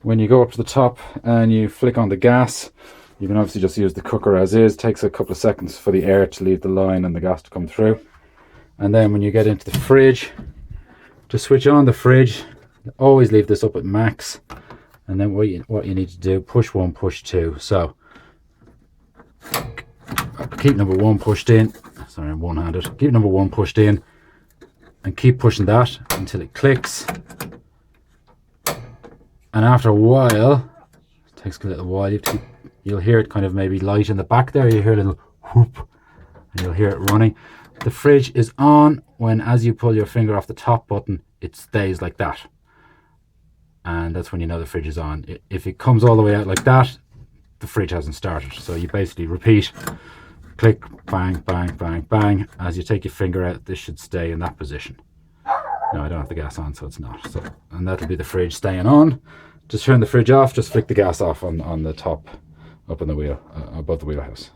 when you go up to the top and you flick on the gas, you can obviously just use the cooker as is. It takes a couple of seconds for the air to leave the line and the gas to come through. And then when you get into the fridge, to switch on the fridge, always leave this up at max. And then what you need to do, push 1, push 2. So keep number 1 pushed in. Sorry, I'm one-handed. Keep number 1 pushed in and keep pushing that until it clicks. And after a while, it takes a little while, you'll hear it kind of maybe light in the back there. You hear a little whoop and you'll hear it running. The fridge is on when, as you pull your finger off the top button, it stays like that. And that's when you know the fridge is on. If it comes all the way out like that, the fridge hasn't started. So you basically repeat, click, bang, bang, bang, bang. As you take your finger out, this should stay in that position. No, I don't have the gas on, so it's not. So, and that'll be the fridge staying on. Just turn the fridge off, just flick the gas off on the top, up on the wheel, above the wheelhouse.